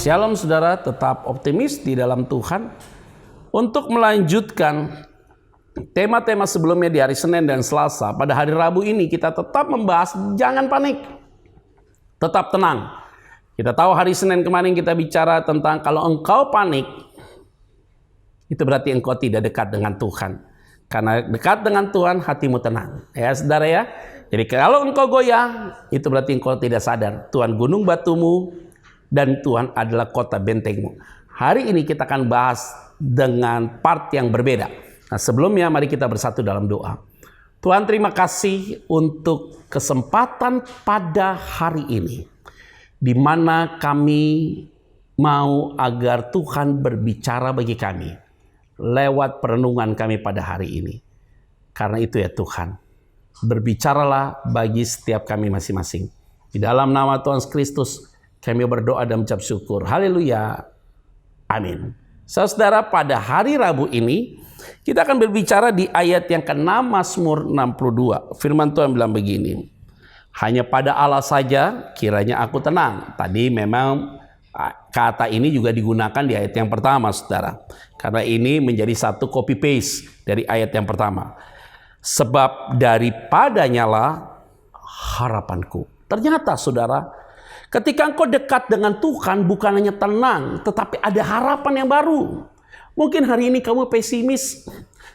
Shalom saudara, tetap optimis di dalam Tuhan. Untuk melanjutkan tema-tema sebelumnya di hari Senin dan Selasa, pada hari Rabu ini kita tetap membahas jangan panik, tetap tenang. Kita tahu hari Senin kemarin kita bicara tentang kalau engkau panik, itu berarti engkau tidak dekat dengan Tuhan. Karena dekat dengan Tuhan, hatimu tenang. Ya saudara ya. Jadi kalau engkau goyah, itu berarti engkau tidak sadar Tuhan gunung batumu dan Tuhan adalah kota bentengmu. Hari ini kita akan bahas dengan part yang berbeda. Nah sebelumnya mari kita bersatu dalam doa. Tuhan, terima kasih untuk kesempatan pada hari ini, di mana kami mau agar Tuhan berbicara bagi kami lewat perenungan kami pada hari ini. Karena itu ya Tuhan, berbicaralah bagi setiap kami masing-masing. Di dalam nama Tuhan Kristus kami berdoa dan mengucap syukur. Haleluya. Amin. Saudara, pada hari Rabu ini kita akan berbicara di ayat yang ke-6 Mazmur 62. Firman Tuhan bilang begini. Hanya pada Allah saja kiranya aku tenang. Tadi memang kata ini juga digunakan di ayat yang pertama, saudara. Karena ini menjadi satu copy paste dari ayat yang pertama. Sebab daripadanya lah harapanku. Ternyata saudara, ketika engkau dekat dengan Tuhan, bukan hanya tenang, tetapi ada harapan yang baru. Mungkin hari ini kamu pesimis.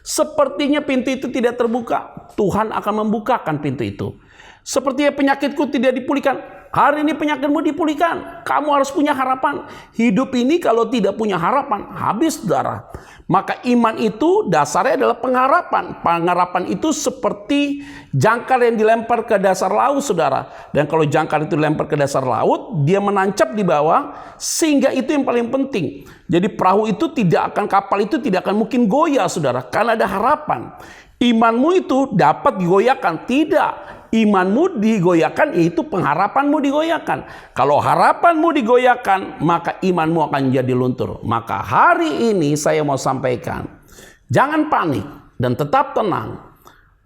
Sepertinya pintu itu tidak terbuka. Tuhan akan membukakan pintu itu. Sepertinya penyakitku tidak dipulihkan. Hari ini penyakitmu dipulihkan. Kamu harus punya harapan. Hidup ini kalau tidak punya harapan, habis saudara. Maka iman itu dasarnya adalah pengharapan. Pengharapan itu seperti jangkar yang dilempar ke dasar laut, saudara. Dan kalau jangkar itu dilempar ke dasar laut, dia menancap di bawah, sehingga itu yang paling penting. Jadi perahu itu kapal itu tidak akan mungkin goyah, saudara. Karena ada harapan. Imanmu itu dapat digoyahkan. Tidak. Imanmu digoyahkan, yaitu pengharapanmu digoyahkan. Kalau harapanmu digoyahkan, maka imanmu akan jadi luntur. Maka hari ini saya mau sampaikan, jangan panik dan tetap tenang.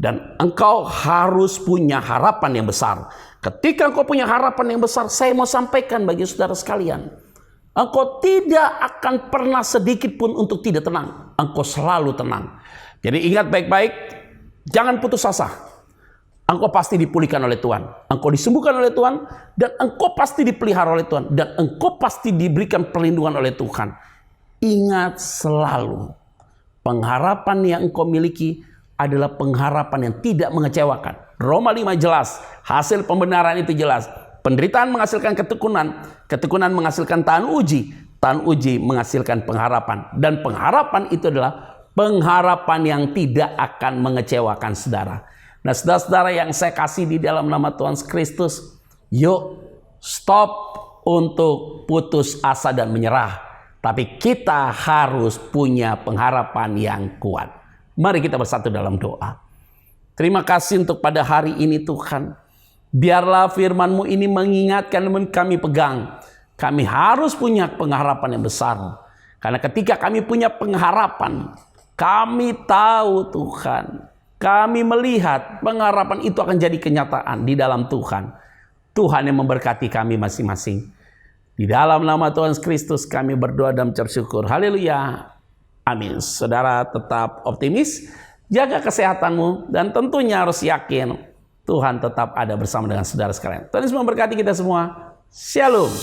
Dan engkau harus punya harapan yang besar. Ketika engkau punya harapan yang besar, saya mau sampaikan bagi saudara sekalian, engkau tidak akan pernah sedikit pun untuk tidak tenang. Engkau selalu tenang. Jadi ingat baik-baik, jangan putus asa. Engkau pasti dipulihkan oleh Tuhan. Engkau disembuhkan oleh Tuhan. Dan engkau pasti dipelihara oleh Tuhan. Dan engkau pasti diberikan perlindungan oleh Tuhan. Ingat selalu, pengharapan yang engkau miliki adalah pengharapan yang tidak mengecewakan. Roma 5 jelas. Hasil pembenaran itu jelas. Penderitaan menghasilkan ketekunan. Ketekunan menghasilkan tahan uji. Tahan uji menghasilkan pengharapan. Dan pengharapan itu adalah pengharapan yang tidak akan mengecewakan saudara. Nah saudara-saudara yang saya kasih di dalam nama Tuhan Kristus, yuk stop untuk putus asa dan menyerah. Tapi kita harus punya pengharapan yang kuat. Mari kita bersatu dalam doa. Terima kasih untuk pada hari ini Tuhan. Biarlah firman-Mu ini mengingatkan dan kami pegang. Kami harus punya pengharapan yang besar. Karena ketika kami punya pengharapan, kami tahu Tuhan, kami melihat pengharapan itu akan jadi kenyataan di dalam Tuhan. Tuhan yang memberkati kami masing-masing. Di dalam nama Tuhan Kristus kami berdoa dan mengucap syukur. Haleluya. Amin. Saudara tetap optimis, jaga kesehatanmu, dan tentunya harus yakin Tuhan tetap ada bersama dengan saudara sekalian. Tuhan Yesus memberkati kita semua. Shalom.